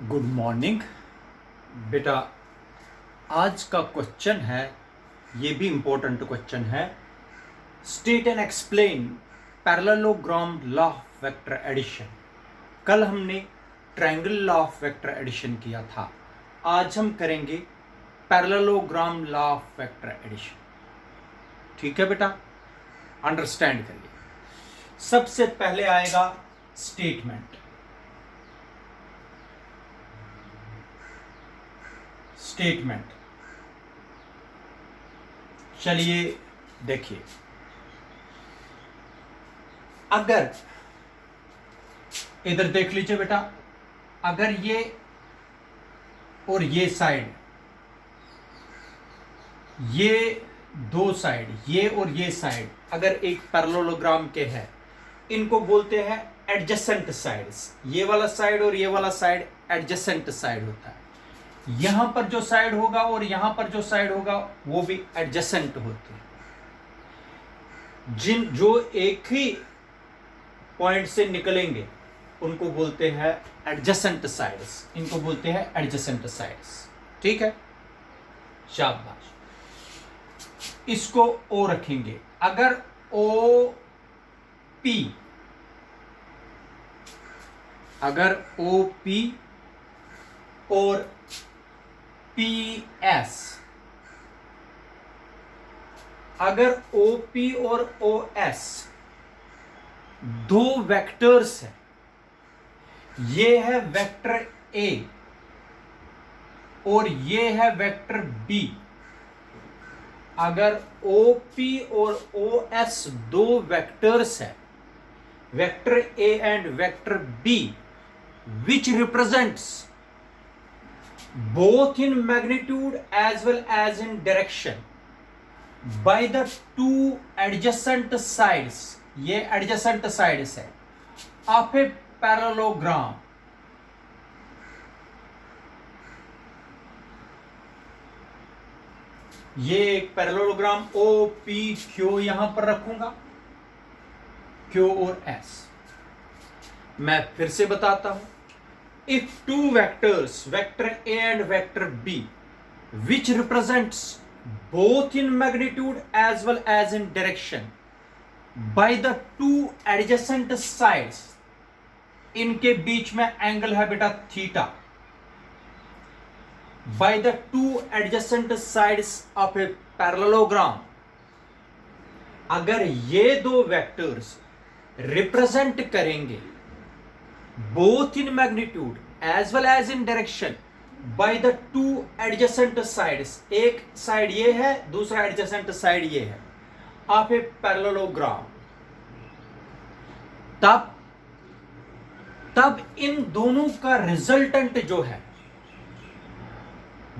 Good morning बेटा। आज का क्वेश्चन है, ये भी इंपॉर्टेंट क्वेश्चन है। State and explain parallelogram law of vector addition. कल हमने triangle law of vector addition किया था, आज हम करेंगे parallelogram law of vector addition. ठीक है बेटा, अंडरस्टैंड करिए। सबसे पहले आएगा स्टेटमेंट। स्टेटमेंट चलिए देखिए, अगर इधर देख लीजिए बेटा, अगर ये और ये साइड, ये दो साइड, ये और ये साइड अगर एक पैरेललोग्राम के है, इनको बोलते हैं एडजेसेंट साइड्स। ये वाला साइड और ये वाला साइड एडजेसेंट साइड होता है। यहां पर जो साइड होगा और यहां पर जो साइड होगा वो भी एडजेसेंट होते हैं। जो एक ही पॉइंट से निकलेंगे उनको बोलते हैं एडजेसेंट साइड्स, इनको बोलते हैं एडजेसेंट साइड्स। ठीक है, शाबाश। इसको ओ रखेंगे। अगर ओ पी, अगर ओ पी और पी एस, अगर OP और OS दो वेक्टर्स हैं, ये है वेक्टर A और ये है वेक्टर B। अगर OP और OS दो वेक्टर्स हैं, vector A and vector B, which represents both in magnitude as well as in direction by the two adjacent sides, ये adjacent sides है, of a parallelogram। ये एक पैरेललोग्राम OPQ यहां पर रखूंगा, Q और S। मैं फिर से बताता हूं, if two vectors, vector A and vector B, which represents both in magnitude as well as in direction by the two adjacent sides, इनके बीच में एंगल है बेटा theta, by the two adjacent sides of a parallelogram। अगर ये दो vectors represent करेंगे both in magnitude as well as in direction by the two adjacent sides, एक side ये है, दूसरा adjacent साइड ये है, of a parallelogram, तब इन दोनों का रिजल्टेंट जो है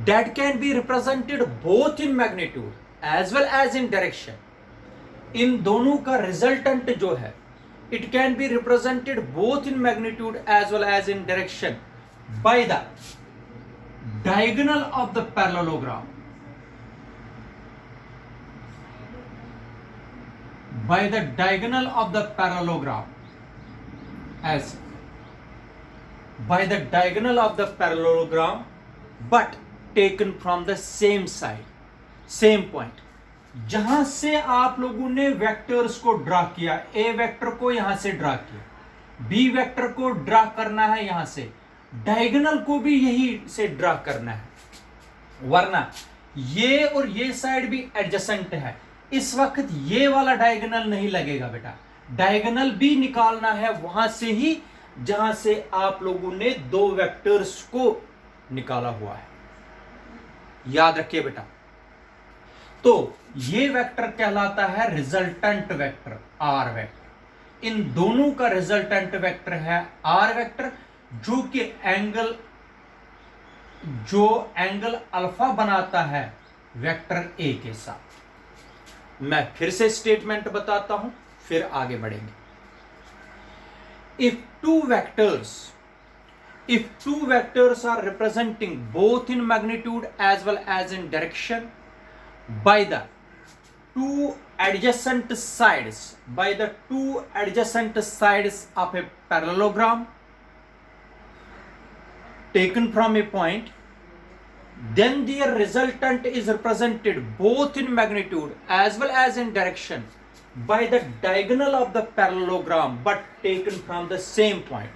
that can be represented both in magnitude as well as in direction, इन दोनों का रिजल्टेंट जो है it can be represented both in magnitude as well as in direction by the diagonal of the parallelogram, by the diagonal of the parallelogram, as by the diagonal of the parallelogram but taken from the same side, same point। जहां से आप लोगों ने vectors को draw किया, ए vector को यहां से ड्रा किया, बी वेक्टर को ड्रा करना है यहां से, डायगोनल को भी यही से ड्रा करना है, वरना ये और ये साइड भी एडजेसेंट है। इस वक्त ये वाला डायगोनल नहीं लगेगा बेटा, डायगोनल भी निकालना है वहां से ही जहां से आप लोगों ने दो वेक्टर्स को निकाला हुआ है। याद रखिए बेटा, तो ये वेक्टर कहलाता है रिजल्टेंट वेक्टर, आर वेक्टर। इन दोनों का रिजल्टेंट वेक्टर है आर वेक्टर, जो कि एंगल अल्फा बनाता है वेक्टर ए के साथ। मैं फिर से स्टेटमेंट बताता हूं, फिर आगे बढ़ेंगे। If two vectors are representing both in magnitude as well as in direction by the two adjacent sides, by the two adjacent sides of a parallelogram, taken from a point, then their resultant is represented both in magnitude as well as in direction by the diagonal of the parallelogram but taken from the same point.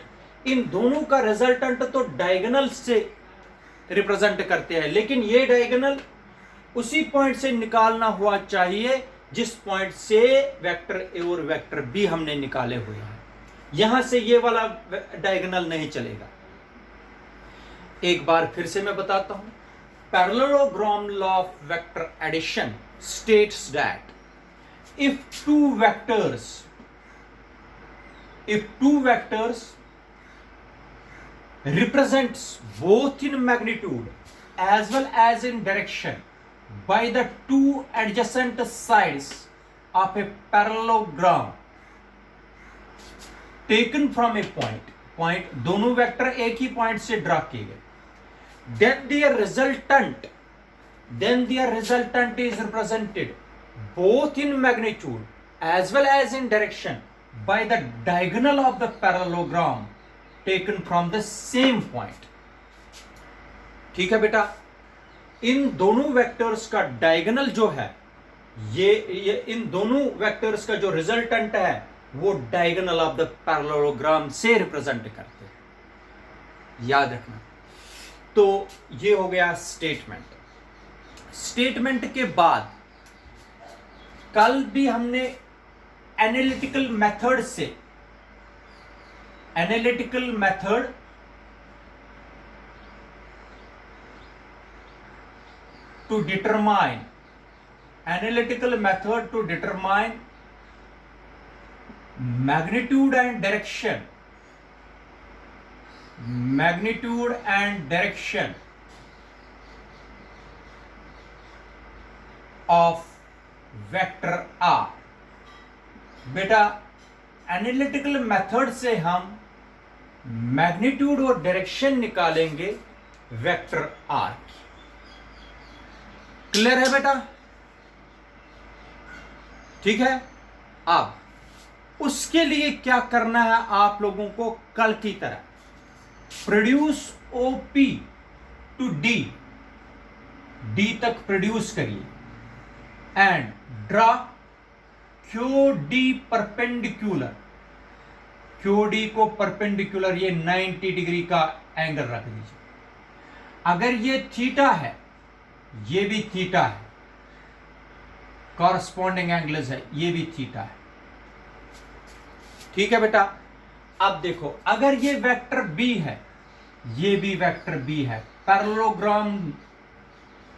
इन दोनों का resultant तो diagonal से represent करते हैं, लेकिन ये diagonal उसी point से निकालना हुआ चाहिए जिस पॉइंट से वेक्टर ए और वेक्टर बी हमने निकाले हुए हैं। यहां से ये वाला डायगोनल नहीं चलेगा। एक बार फिर से मैं बताता हूं, parallelogram law of vector addition states that if two vectors represents both in magnitude as well as in direction by the two adjacent sides of a parallelogram taken from a point दोनों vector एक ही point से draw किए गए, then their resultant is represented both in magnitude as well as in direction by the diagonal of the parallelogram taken from the same point. ठीक है बेटा, इन दोनों vectors का डायगोनल जो है, ये इन दोनों वेक्टर्स का जो रिजल्टेंट है वो डायगोनल ऑफ द पैरेललोग्राम से रिप्रेजेंट करते हैं, याद रखना। तो ये हो गया स्टेटमेंट के बाद कल भी हमने analytical method to determine magnitude and direction of vector R। बेटा एनालिटिकल मेथड से हम मैग्नीट्यूड और डायरेक्शन निकालेंगे वेक्टर R की। क्लियर है बेटा? ठीक है। अब उसके लिए क्या करना है आप लोगों को, कल की तरह प्रोड्यूस OP टू D तक प्रोड्यूस करिए and draw QD perpendicular, QD को परपेंडिकुलर ये 90 डिग्री का एंगल रख दीजिए। अगर ये थीटा है, ये भी थीटा है, कॉरस्पॉन्डिंग एंगल्स है, ये भी थीटा है। ठीक है बेटा। अब देखो, अगर ये वेक्टर B है, ये भी वेक्टर B है,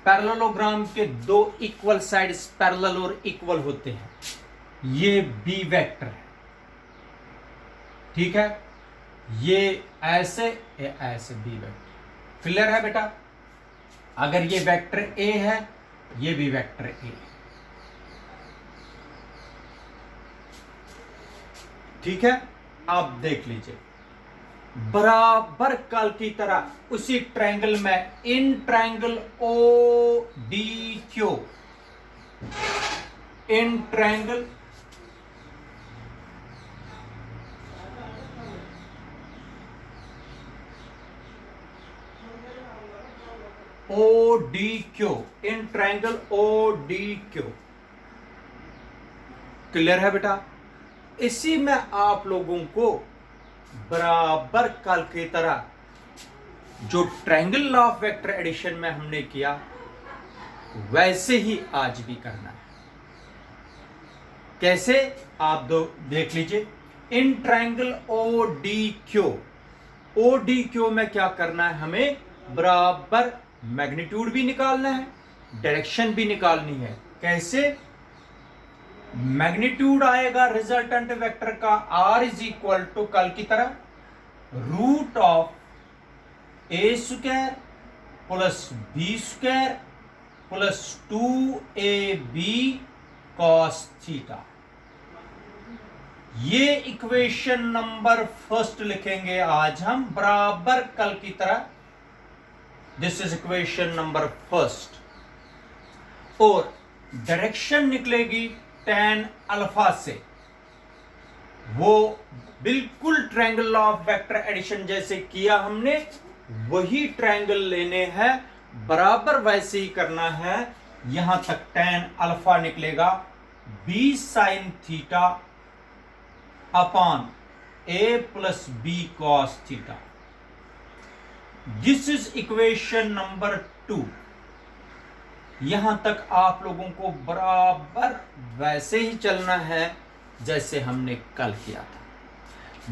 पैरेललोग्राम के दो इक्वल साइड्स पैरेलल और इक्वल होते हैं, ये B वेक्टर है। ठीक है, ये ऐसे B वेक्टर। क्लियर है बेटा? अगर ये वेक्टर A है, ये भी वेक्टर A है। ठीक है। अब देख लीजिए, बराबर कल की तरह उसी ट्रायंगल में in triangle ODQ, in triangle ODQ, in triangle ODQ। Clear है बेटा? इसी में आप लोगों को बराबर कल की तरह जो triangle law of vector addition में हमने किया वैसे ही आज भी करना है। कैसे, आप दो देख लीजिए। इन ट्रायंगल ODQ में क्या करना है, हमें बराबर मैग्नीट्यूड भी निकालना है, डायरेक्शन भी निकालनी है। कैसे? मैग्नीट्यूड आएगा रिजल्टेंट वेक्टर का R इज इक्वल टू कल की तरह root of A square plus B square plus 2AB cos theta. ये इक्वेशन नंबर फर्स्ट लिखेंगे आज हम, बराबर कल की तरह। This is equation number first. और डायरेक्शन निकलेगी tan अल्फा से, वो बिल्कुल triangle law of vector addition जैसे किया हमने वही ट्रायंगल लेने हैं, बराबर वैसे ही करना है। यहां तक tan अल्फा निकलेगा b sin theta upon a plus b cos theta. This is equation number 2। यहां तक आप लोगों को बराबर वैसे ही चलना है जैसे हमने कल किया था।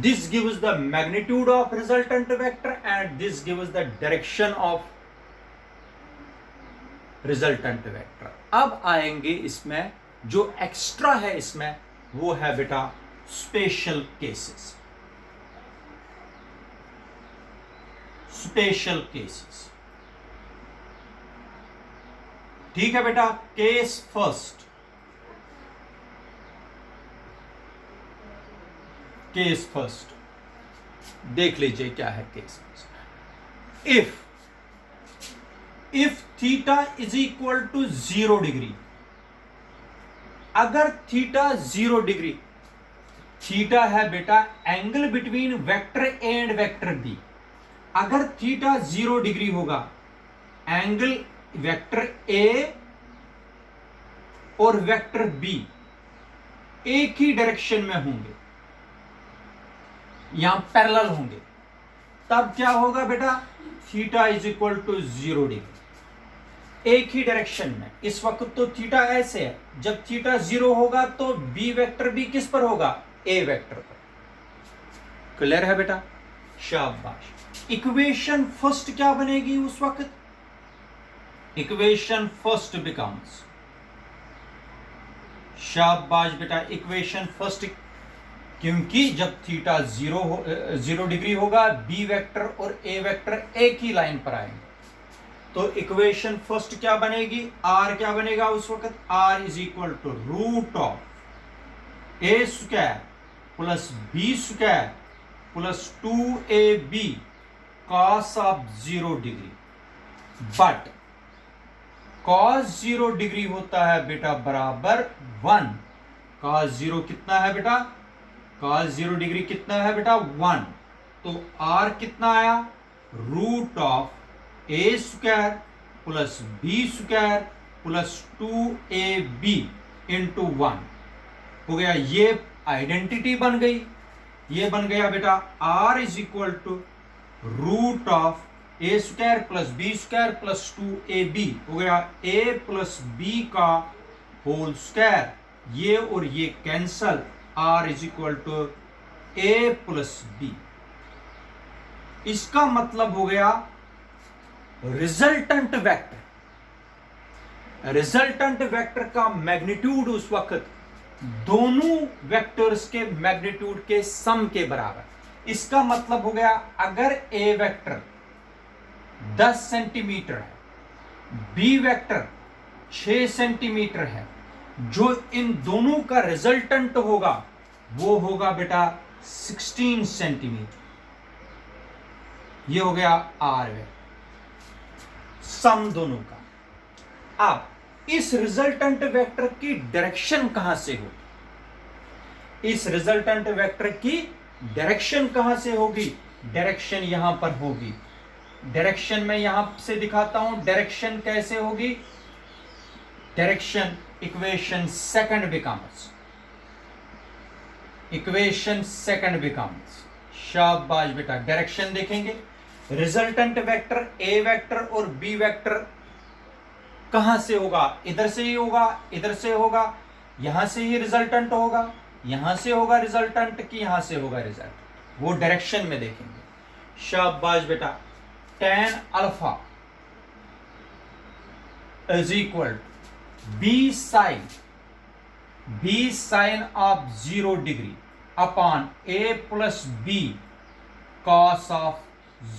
This gives the magnitude of resultant vector and this gives the direction of resultant vector. अब आएंगे इसमें जो एक्स्ट्रा है, इसमें वो है बेटा स्पेशल केसेस। स्पेशल केसेस, ठीक है बेटा। केस फर्स्ट, केस फर्स्ट देख लीजिए क्या है case first. If theta is equal to 0 degree, अगर थीटा 0 डिग्री, थीटा है बेटा angle between vector A and vector B. अगर थीटा 0 डिग्री होगा, एंगल वेक्टर ए और वेक्टर बी एक ही डायरेक्शन में होंगे, यहां पैरेलल होंगे, तब क्या होगा बेटा, theta is equal to 0 degree, एक ही डायरेक्शन में। इस वक्त तो थीटा ऐसे है, जब थीटा 0 होगा तो बी वेक्टर भी किस पर होगा, ए वेक्टर पर। क्लियर है बेटा, शाबाश। इक्वेशन फर्स्ट क्या बनेगी उस वक्त, इक्वेशन फर्स्ट बिकम्स, शाबाश बेटा, इक्वेशन फर्स्ट, क्योंकि जब थीटा 0 डिग्री होगा, बी वेक्टर और ए वेक्टर एक ही लाइन पर आएंगे, तो इक्वेशन फर्स्ट क्या बनेगी, आर क्या बनेगा उस वक्त, R is equal to root of A square plus B square plus 2ab cos of 0 degree. But cos 0 degree होता है बेटा बराबर 1। कॉस 0 कितना है बेटा, कॉस 0 डिग्री कितना है बेटा 1। तो आर कितना आया, root of A square plus B square plus 2ab into 1 हो गया। ये आइडेंटिटी बन गई, ये बन गया बेटा r is equal to root of A square plus B square plus 2ab हो गया a प्लस b का होल स्क्वायर, ये और ये cancel, r is equal to a plus b। इसका मतलब हो गया रिजल्टेंट वेक्टर, रिजल्टेंट वेक्टर का मैग्नीट्यूड उस वक्त दोनों वेक्टर्स के मैग्नीट्यूड के सम के बराबर। इसका मतलब हो गया अगर ए वेक्टर 10 सेंटीमीटर है, बी वेक्टर 6 सेंटीमीटर है, जो इन दोनों का रिजल्टेंट होगा वो होगा बेटा 16 सेंटीमीटर। ये हो गया आर वेक्टर, सम दोनों का। अब इस रिजल्टेंट वेक्टर की डायरेक्शन कहां से होगी, इस रिजल्टेंट वेक्टर की डायरेक्शन कहां से होगी, डायरेक्शन यहां पर होगी। डायरेक्शन मैं यहां से दिखाता हूं, डायरेक्शन कैसे होगी, direction equation second becomes, equation second becomes, शाबाश बेटा। डायरेक्शन देखेंगे, रिजल्टेंट वेक्टर ए वेक्टर और बी वेक्टर कहां से होगा, इधर से ही होगा, इधर से होगा, यहां से ही रिजल्टेंट होगा, यहां से होगा रिजल्टेंट कि यहां से होगा रिजल्ट, वो डायरेक्शन में देखेंगे। शाबाश बेटा। tan alpha is equal B sine of 0 degree upon A plus B cos of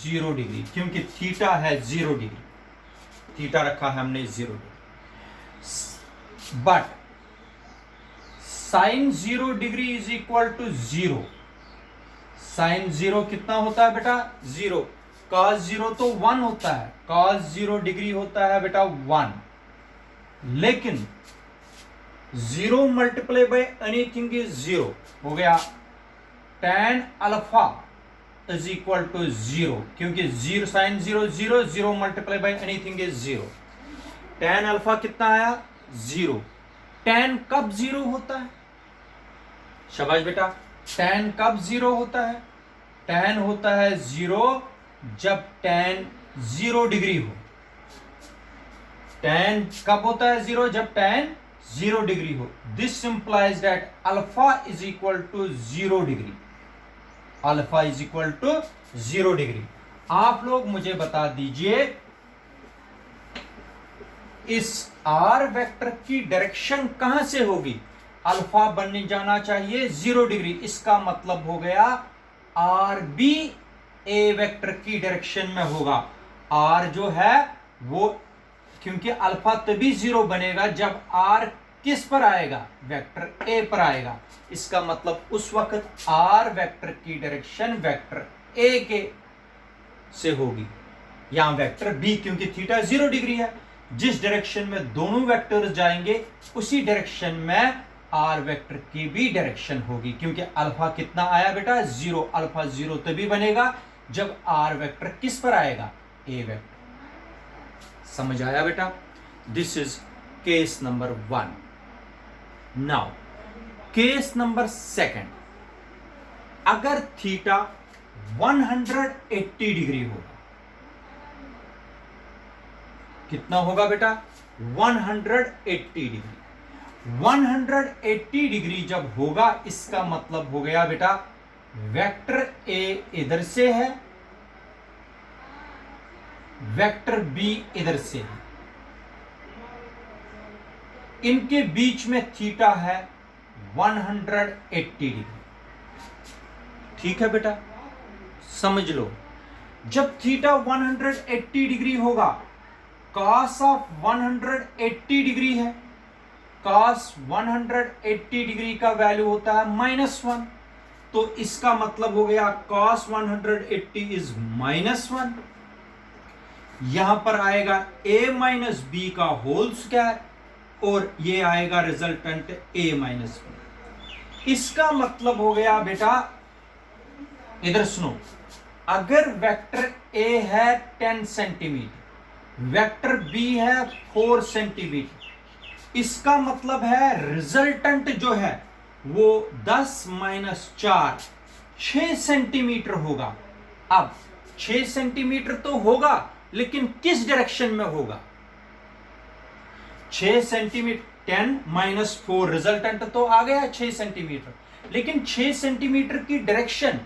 0 degree, क्योंकि थीटा है 0 डिग्री, थीटा रखा है हमने 0 degree. But sine 0 degree is equal to 0, sine 0 कितना होता है बेटा 0, कॉस 0 तो 1 होता है, कॉस 0 डिग्री होता है बेटा 1, लेकिन 0 मल्टीप्लाई बाय एनीथिंग इज 0 हो गया। tan alpha is equal to 0, क्योंकि 0 sine 0 0, 0 multiply by anything is 0। tan alpha कितना आया? 0। tan कब 0 होता है? शाबाश बेटा। tan कब 0 होता है? tan होता है 0 जब tan 0 डिग्री हो। tan कब होता है 0? जब tan 0 डिग्री हो। This implies that alpha is equal to 0 degree. Alpha is equal to 0 degree. आप लोग मुझे बता दीजिए इस आर वेक्टर की डायरेक्शन कहां से होगी? अल्फा बनने जाना चाहिए 0 डिग्री। इसका मतलब हो गया आर बी ए वेक्टर की डायरेक्शन में होगा। आर जो है वो, क्योंकि अल्फा तभी 0 बनेगा जब आर किस पर आएगा? वेक्टर ए पर आएगा। इसका मतलब उस वक्त आर वेक्टर की डायरेक्शन वेक्टर ए के से होगी, यहां वेक्टर बी, क्योंकि थीटा 0 डिग्री है। जिस डायरेक्शन में दोनों वेक्टर्स जाएंगे उसी डायरेक्शन में आर वेक्टर की भी डायरेक्शन होगी, क्योंकि अल्फा कितना आया बेटा? 0। अल्फा 0 तभी बनेगा जब आर वेक्टर किस पर आएगा? ए वेक्टर। समझ आया बेटा? This is case number 1। Now case number 2, अगर थीटा 180 डिग्री होगा, कितना होगा बेटा? 180 डिग्री। 180 डिग्री जब होगा, इसका मतलब हो गया बेटा वेक्टर ए इधर से है, वेक्टर बी इधर से है, इनके बीच में थीटा है 180 डिग्री। ठीक है बेटा? समझ लो, जब थीटा 180 डिग्री होगा, cos ऑफ 180 डिग्री है, cos 180 डिग्री का वैल्यू होता है -1, तो इसका मतलब हो गया cos 180 इज -1। यहां पर आएगा a माइनस बी का होल स्क्वायर और ये आएगा रिजल्टेंट a माइनस बी। इसका मतलब हो गया बेटा, इधर सुनो, अगर वेक्टर a है 10 सेंटीमीटर, वेक्टर b है 4 सेंटीमीटर, इसका मतलब है रिजल्टेंट जो है वो 10 माइनस 4 6 सेंटीमीटर होगा। अब 6 सेंटीमीटर तो होगा, लेकिन किस डायरेक्शन में होगा? 6 सेंटीमीटर, 10 माइनस 4 रिजल्टेंट तो आ गया 6 सेंटीमीटर, लेकिन 6 सेंटीमीटर की डायरेक्शन,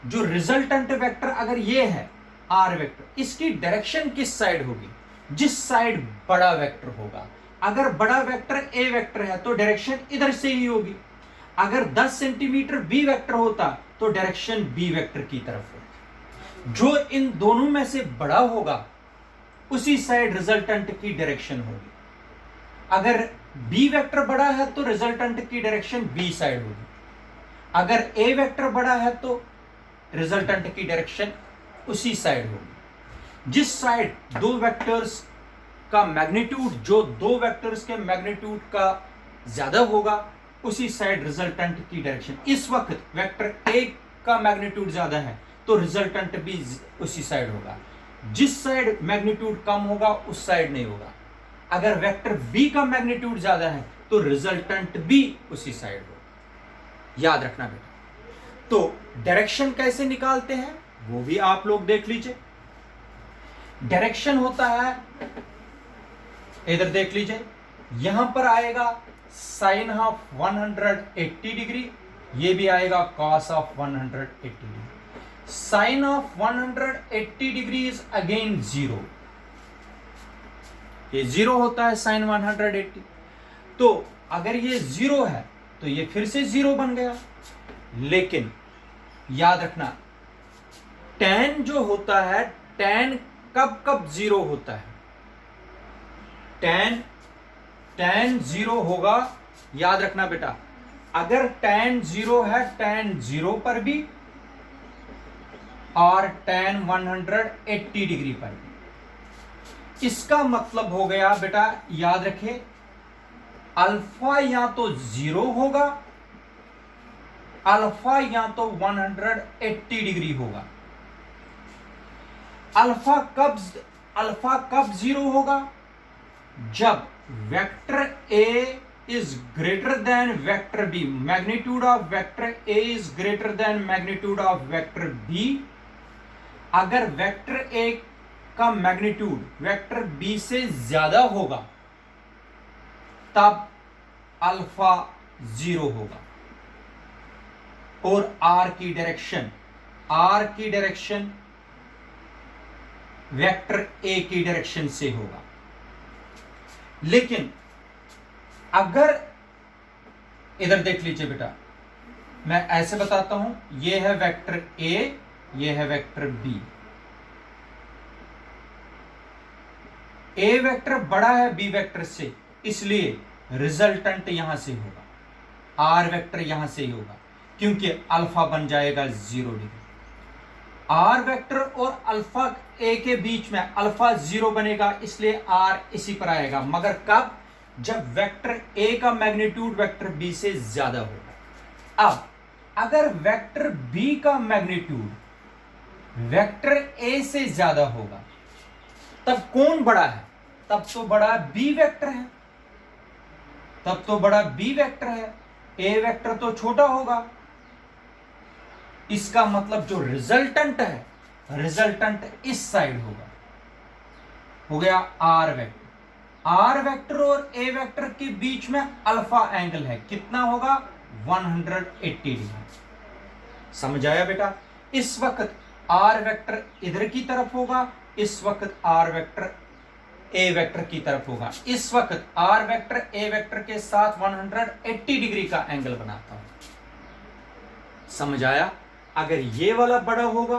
जो रिजल्टेंट वेक्टर अगर ये है आर वेक्टर, इसकी डायरेक्शन किस साइड होगी? जिस साइड बड़ा वेक्टर होगा। अगर बड़ा वेक्टर ए वेक्टर है तो डायरेक्शन इधर से ही होगी। अगर 10 सेंटीमीटर बी वेक्टर होता तो डायरेक्शन बी वेक्टर की तरफ होती। जो इन दोनों में से बड़ा होगा उसी साइड रिजल्टेंट की डायरेक्शन होगी। अगर बी वेक्टर बड़ा है तो रिजल्टेंट की डायरेक्शन बी साइड होगी। अगर ए वेक्टर बड़ा है तो रिजल्टेंट की डायरेक्शन उसी साइड होगी। जिस साइड दो वेक्टर्स का मैग्नीट्यूड, जो दो वेक्टर्स के मैग्नीट्यूड का ज्यादा होगा, उसी साइड रिजल्टेंट की डायरेक्शन। इस वक्त वेक्टर ए का मैग्नीट्यूड ज्यादा है तो रिजल्टेंट भी उसी साइड होगा। जिस साइड मैग्नीट्यूड कम होगा उस साइड नहीं होगा। अगर वेक्टर बी का मैग्नीट्यूड ज्यादा है तो रिजल्टेंट भी उसी साइड होगा। याद रखना बेटा। तो डायरेक्शन कैसे निकालते हैं वो भी आप लोग देख लीजिए। डायरेक्शन होता है, इधर देख लीजिए, यहां पर आएगा साइन ऑफ 180 डिग्री, ये भी आएगा cos of 180 degree. Sine of 180 degree is again 0, ये 0 होता है साइन 180। तो अगर ये 0 है तो ये फिर से 0 बन गया। लेकिन याद रखना, tan जो होता है, tan कब कब 0 होता है? tan 0 होगा, याद रखना बेटा, अगर tan 0 है tan 0 पर भी और tan 180 डिग्री पर भी। इसका मतलब हो गया बेटा, याद रखें, अल्फा या तो 0 होगा अल्फा या तो 180 डिग्री होगा। अल्फा कब जीरो होगा? जब vector A is greater than vector B, magnitude of vector A is greater than magnitude of vector B. अगर वेक्टर ए का मैग्नीट्यूड वेक्टर बी से ज्यादा होगा तब अल्फा जीरो होगा। और आर की डायरेक्शन वेक्टर ए की डायरेक्शन से होगा। लेकिन अगर इधर देख लीजिए बेटा, मैं ऐसे बताता हूं, ये है वेक्टर ए, ये है वेक्टर बी। ए वेक्टर बड़ा है बी वेक्टर से, इसलिए रिजल्टेंट यहां से होगा, आर वेक्टर यहां से ही होगा, क्योंकि अल्फा बन जाएगा 0 डिग्री। आर वेक्टर और अल्फा ए के बीच में अल्फा 0 बनेगा, इसलिए आर इसी पर आएगा। मगर कब? जब वेक्टर ए का मैग्नीट्यूड वेक्टर बी से ज्यादा होगा। अब अगर वेक्टर बी का मैग्नीट्यूड वेक्टर ए से ज्यादा होगा तब कौन बड़ा है? तब तो बड़ा बी वेक्टर है, तब तो बड़ा बी वेक्टर है, ए वेक्टर तो छोटा होगा। इसका मतलब जो रिजल्टेंट है, रिजल्टेंट इस साइड होगा, हो गया आर वेक्टर। आर वेक्टर और ए वेक्टर के बीच में अल्फा एंगल है, कितना होगा? 180 डिग्री। समझ आया बेटा? इस वक्त आर वेक्टर इधर की तरफ होगा, इस वक्त आर वेक्टर ए वेक्टर की तरफ होगा। इस वक्त आर वेक्टर ए वेक्टर के साथ 180 डिग्री का एंगल बनाता हूं। समझ आया? अगर ये वाला बड़ा होगा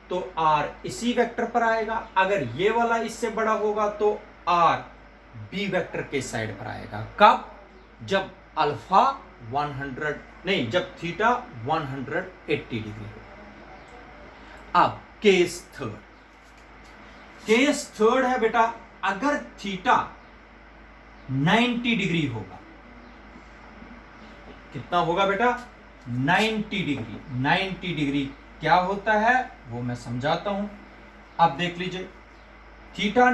तो आर इसी वेक्टर पर आएगा, अगर ये वाला इससे बड़ा होगा तो आर बी वेक्टर के साइड पर आएगा। कब? जब अल्फा 100 नहीं, जब थीटा 180 डिग्री हो। अब केस थर्ड है बेटा, अगर थीटा 90 डिग्री होगा। कितना होगा बेटा? 90 डिग्री। 90 डिग्री क्या होता है वो मैं समझाता हूं। अब देख लीजिए, थीटा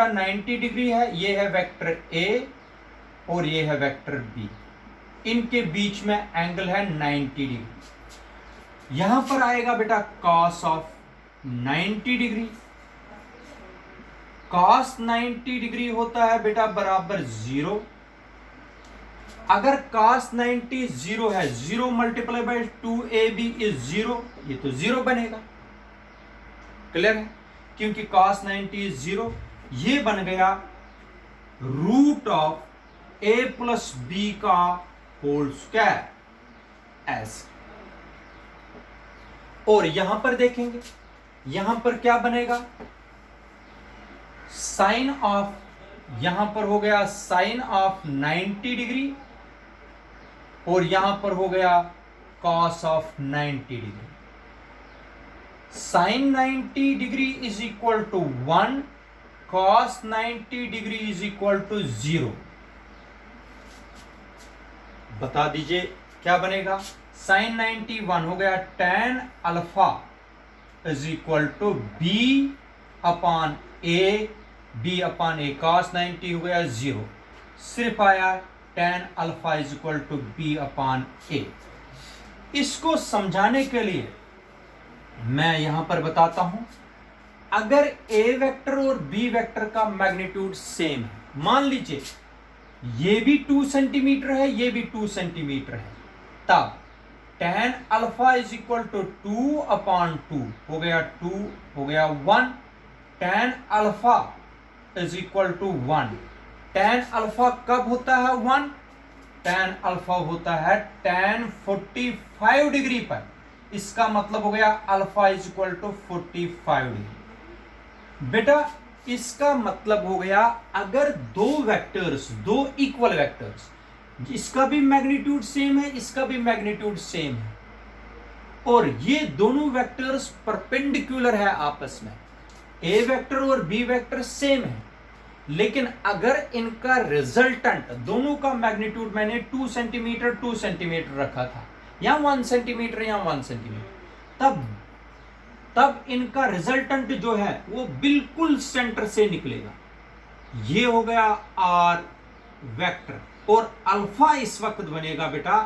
90 डिग्री है, ये है वेक्टर ए और ये है वेक्टर बी, इनके बीच में एंगल है 90 डिग्री। यहां पर आएगा बेटा cos of 90 degree. Cos 90 degree होता है बेटा बराबर 0। अगर cos 90 0 है, 0 मल्टीप्लाई बाई 2ab इज 0, ये तो 0 बनेगा। क्लियर है? क्योंकि cos 90 इज 0, ये बन गया root of a plus B का होल स्क्वायर ऐसे। और यहां पर देखेंगे, यहां पर क्या बनेगा? साइन ऑफ, यहां पर हो गया साइन ऑफ 90 डिग्री और यहां पर हो गया cos of 90 degree. Sine 90 degree is equal to 1, cos 90 degree is equal to 0। बता दीजिए क्या बनेगा? साइन 91 हो गया tan alpha is equal to B upon A, B upon A, cos 90 हो गया 0, सिर्फ आया tan alpha is equal to B upon A. इसको समझाने के लिए मैं यहां पर बताता हूं, अगर ए वेक्टर और बी वेक्टर का मैग्नीट्यूड सेम है, मान लीजिए ये भी 2 सेंटीमीटर है, ये भी 2 सेंटीमीटर है, तब tan alpha is equal to 2 upon 2 हो गया 2 हो गया 1, tan alpha is equal to 1। tan alpha कब होता है 1? tan अल्फा होता है tan 45 डिग्री पर। इसका मतलब हो गया alpha is equal to 45 degree. बेटा इसका मतलब हो गया अगर दो वेक्टर्स, दो इक्वल वेक्टर्स, इसका भी मैग्नीट्यूड सेम है, इसका भी मैग्नीट्यूड सेम है, और ये दोनों वेक्टर्स परपेंडिकुलर है आपस में, ए वेक्टर और बी वेक्टर सेम है, लेकिन अगर इनका रिजल्टेंट दोनों का मैग्नीट्यूड मैंने 2 सेंटीमीटर रखा था, या 1 सेंटीमीटर या 1 सेंटीमीटर, तब इनका रिजल्टेंट जो है वो बिल्कुल सेंटर से निकलेगा। ये हो गया आर वेक्टर, और अल्फा इस वक्त बनेगा बेटा,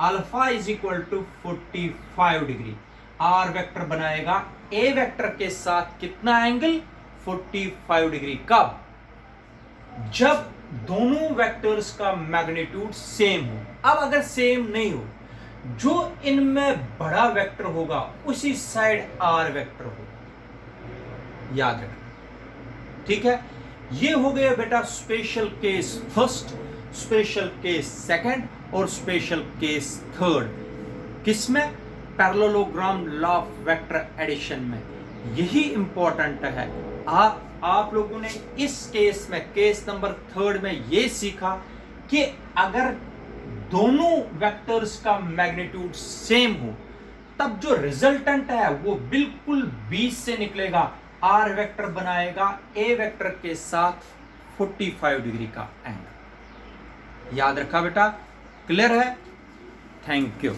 alpha is equal to 45 degree. R vector बनाएगा ए वेक्टर के साथ कितना एंगल, 45 डिग्री। कब? जब दोनों वेक्टर्स का मैग्नीट्यूड सेम हो। अब अगर सेम नहीं हो, जो इनमें बड़ा वेक्टर होगा उसी साइड आर वेक्टर होगा, याद रखना, ठीक है। ये हो गया बेटा special case first, special case second और स्पेशल केस थर्ड। किसमें? Parallelogram law of vector addition में। यही इंपॉर्टेंट है। आप लोगों ने इस केस में, केस नंबर थर्ड में ये सीखा कि अगर दोनों वेक्टर्स का मैग्नीट्यूड सेम हो, तब जो रिजल्टेंट है वो बिल्कुल बीच से निकलेगा, आर वेक्टर बनाएगा ए वेक्टर के साथ 45 डिग्री का एंगल। याद रखा बेटा? क्लियर है? Thank you.